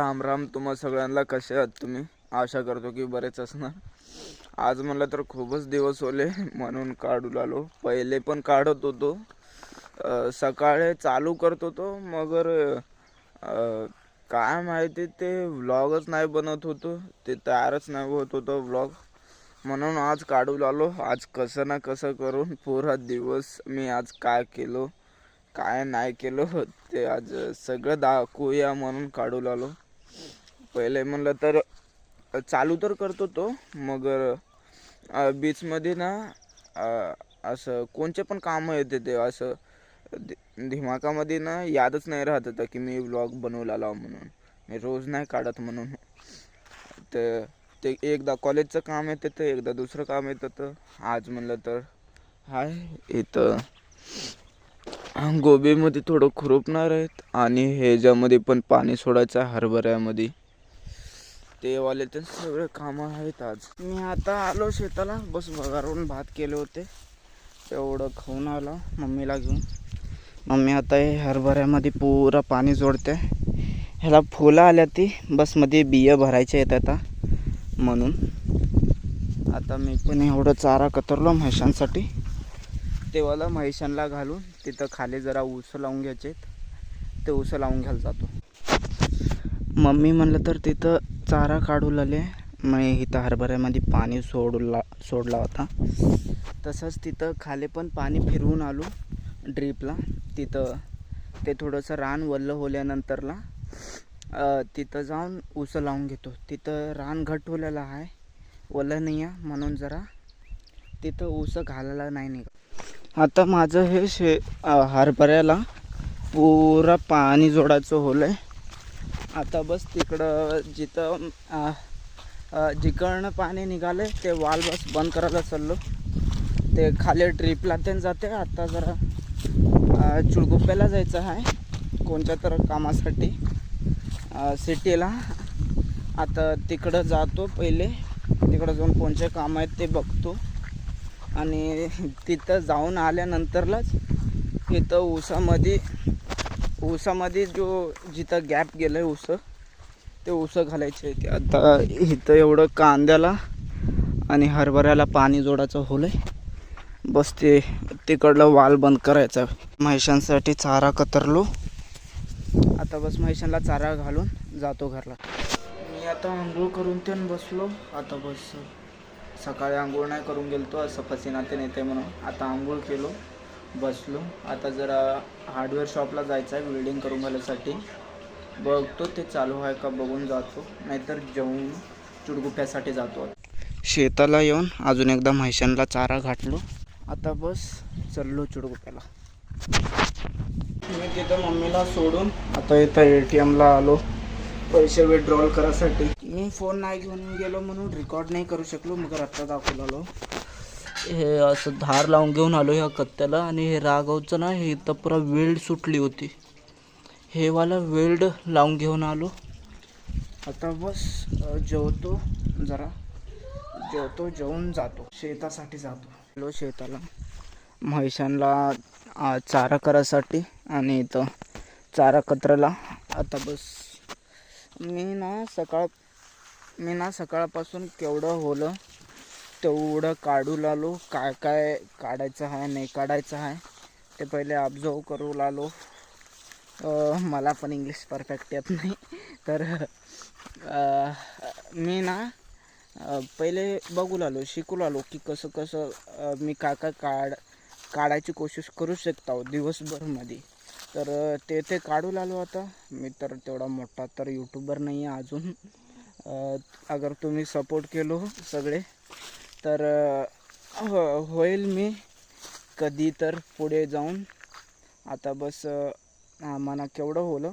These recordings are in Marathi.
राम राम तुम्हा सगळ्यांना. कसे आहात तुम्ही? आशा करतो की बरेच असणार. आज मला तर खूपच दिवस होले म्हणून काढू लागलो. पहिले पण काढत होतो, सकाळी चालू करत होतो, मगर काय माहिती ते व्लॉगच नाही बनत होतो, ते तयारच नाही होत होतं व्लॉग. म्हणून आज काढू लागलो. आज कसं ना कसं करून पुरा दिवस मी आज काय केलो काय नाही केलं ते आज सगळं दाखवूया म्हणून काढू लागलो. पहिले म्हणलं तर चालू तर करतो तो, मगर बीचमध्ये ना असं कोणचे पण कामं येते ते असं दिमागामध्ये ना यादच नाही राहत होतं की मी व्लॉग बनवला लाव म्हणून. मी रोज नाही काढत म्हणून. ते एकदा कॉलेजचं काम येतं, तर एकदा दुसरं काम येतं. तर आज म्हणलं तर हाय इथं गोबीमध्ये थोडं खुरपणार आहेत आणि ह्याच्यामध्ये पण पाणी सोडायचं आहे हरभऱ्यामध्ये. ते वाले तर सगळे कामं आहेत. आज मी आता आलो शेताला, बस बघारून भात केले होते तेवढं खाऊन आलो मम्मीला घेऊन. मम्मी आता हे हरभऱ्यामध्ये पुरा पाणी जोडते. ह्याला फुलं आल्या ती बस मध्ये बिया भरायचे आहेत आता म्हणून. आता मी पण एवढं चारा कतरलो म्हैशांसाठी. तेव्हाला म्हैशांना घालून तिथं खाली जरा ऊस लावून घ्यायचे, ते ऊस लावून घ्यायला जातो. मम्मी म्हणलं तर तिथं चारा काढू लागले. मग इथं हरभऱ्यामध्ये पाणी सोडला होता. तसंच तिथं खाली पण पाणी फिरवून आलो ड्रीपला. तिथं ते थोडंसं रान वल्लं होल्यानंतरला तिथं जाऊन ऊस लावून घेतो. तिथं रान घट होलेलं आहे, वल्लं नाही आहे म्हणून जरा तिथं ऊस घालायला नाही निघत. आता माझं हे हरभऱ्याला पुरा पाणी जोडायचं होलं आहे. आता बस तिकडं जिकडनं पाणी निघाले ते वाल बस बंद करायला चाललो. ते खाली ट्रिपला ते जाते. आता जरा चुळगुप्प्याला जायचं आहे कोणत्या तर कामासाठी सिटीला. आता तिकडं जातो. पहिले तिकडं जाऊन कोणते काम आहेत ते बघतो आणि तिथं जाऊन आल्यानंतरलाच इथं ऊसामध्ये जो जिथं गॅप गेलं आहे ते ऊस घालायचे. ते आता इथं एवढं कांद्याला आणि हरभऱ्याला पाणी जोडायचं होलं आहे. बस ते तिकडलं वाल बंद करायचं. म्हैशांसाठी चारा कतरलो. आता बस म्हैशांना चारा घालून जातो घरला. मी आता आंघोळ करून ते बसलो. आता बस सकाळी आंघोळ नाही करून गेलतो, असं पसीना ते नेते म्हणून. आता आंघोळ केलो, बसलो. आता जरा हार्डवेअर शॉपला जायचं आहे वेल्डिंग करून घालायसाठी. बघतो ते चालू आहे का बघून जातो, नाहीतर जेवून चुडगुप्प्यासाठी जातो. शेताला येऊन अजून एकदा म्हैशांना चारा घातलो. आता बस चाललो चुडगुप्प्याला. मी तिथं मम्मीला सोडून आता इथं ATMला आलो पैसे विड्रॉल करायसाठी. मी फोन नाही घेऊन गेलो म्हणून रेकॉर्ड नाही करू शकलो, मग आत्ता दाखवून आलो. हे असं धार लावून घेऊन आलो ह्या कत्त्याला. आणि हे राघवचं ना हे इथं पुरा वेल्ड सुटली होती, हे वाला वेल्ड लावून घेऊन आलो. आता बस जेवतो, जरा जेवतो, जेवून जातो शेतासाठी जातो. शेताला म्हैशांना चारा करायसाठी आणि इथं चारा कतराला. आता बस मी ना सकाळपासून केवढं होलं तेवढं काढू लागलो. काय काय काढायचं आहे नाही काढायचं आहे ते पहिले ऑब्झर्व करू लागलो. मला पण इंग्लिश परफेक्ट येत नाही, तर मी ना पहिले बघू लागलो, शिकू लागलो की कसं मी काय काढायची कोशिश करू शकतो दिवसभरमध्ये. तर ते काढू लागलो. आता मी तर तेवढा मोठा तर यूट्यूबर नाही आहे अजून. अगर तुम्ही सपोर्ट केलो सगळे तर होईल मी कधी तर पुढे जाऊन. आता बस मला केवढं होलं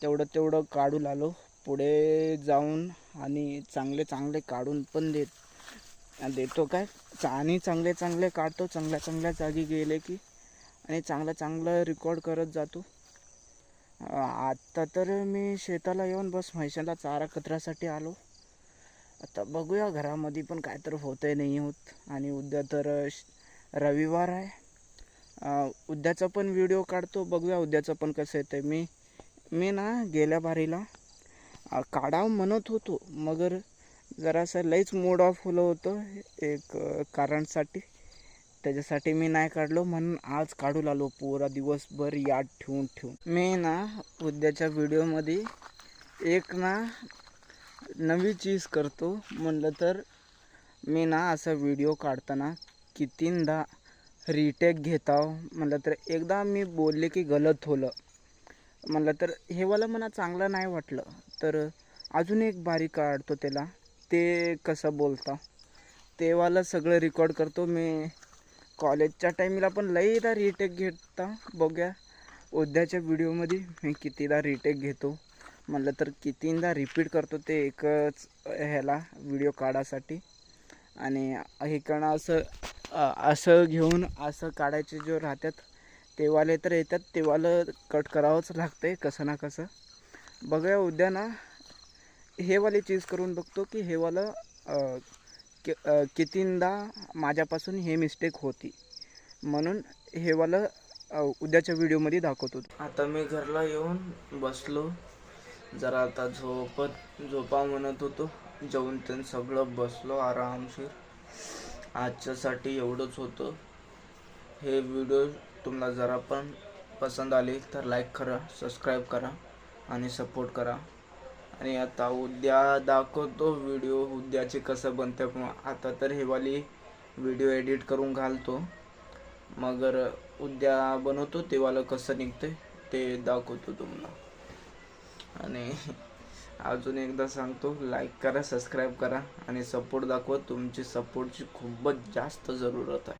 तेवढं काढू लागलो पुढे जाऊन. आणि चांगले काढून पण देतो काय. आणि चांगले काढतो, चांगल्या जागी गेले की, आणि चांगलं रेकॉर्ड करत जातो. आत्ता तर मी शेताला येऊन बस म्हैशाला चारा कतरासाठी आलो. आता बघूया घरामध्ये पण काय तर होतंय नाही होत. आणि उद्या तर रविवार आहे, उद्याचा पण व्हिडिओ काढतो. बघूया उद्याचं पण कसं येतं. मी ना गेल्या बारीला काढावं म्हणत होतो, मगर जरासं लईच मूड ऑफ होलं होतं एक कारणासाठी. त्याच्यासाठी मी नाही काढलो, म्हणून आज काढू लागलो पुरा दिवसभर याद ठेवून. मी ना उद्याच्या व्हिडिओमध्ये एक ना नवी चीज करतो म्हणलं तर मी ना असा व्हिडिओ काढताना कितींदा रिटेक घेताव. म्हणलं तर एकदा मी बोलले की गलत होलं, म्हणलं तर हे वाला मला चांगलं नाही वाटलं, तर अजून एक बारी काढतो त्याला, ते कसं बोलता ते वाला सगळं रेकॉर्ड करतो. मी कॉलेजच्या टाईमला पण लईदा रिटेक घेता. बघूया उद्याच्या व्हिडिओमध्ये मी कितीदा रिटेक घेतो. म्हणलं तर कितींदा रिपीट करतो ते एकच ह्याला व्हिडिओ काढासाठी. आणि इकडनं असं घेऊन असं काढायचे जो राहतात तेवाले तर येतात, तेवालं कट करावंच लागतं कसं ना कसं. बघूया उद्या ना हे वाली चीज करून बघतो की हे वालं कितींदा माझ्यापासून हे मिस्टेक होती, म्हणून हे वालं उद्याच्या व्हिडिओमध्ये दाखवतो. आता मी घरला येऊन बसलो, जरा आता झोपा म्हणत होतो. जेवून ते सगळं बसलो आरामशीर. आजच्यासाठी एवढंच होतं. हे व्हिडिओ तुम्हाला जरा पण पसंत आली तर लाईक करा, सबस्क्राईब करा आणि सपोर्ट करा. आणि आता उद्या दाखवतो व्हिडिओ उद्याचे कसं बनते. आता तर हे वाली व्हिडिओ एडिट करून घालतो, मगर उद्या बनवतो तेवाला कसं निघते ते दाखवतो तुम्हाला. आणि अजून एकदा सांगतो, लाईक करा, सबस्क्राईब करा आणि सपोर्ट दाखवा. तुमची सपोर्टची खूपच जास्त जरूरत आहे.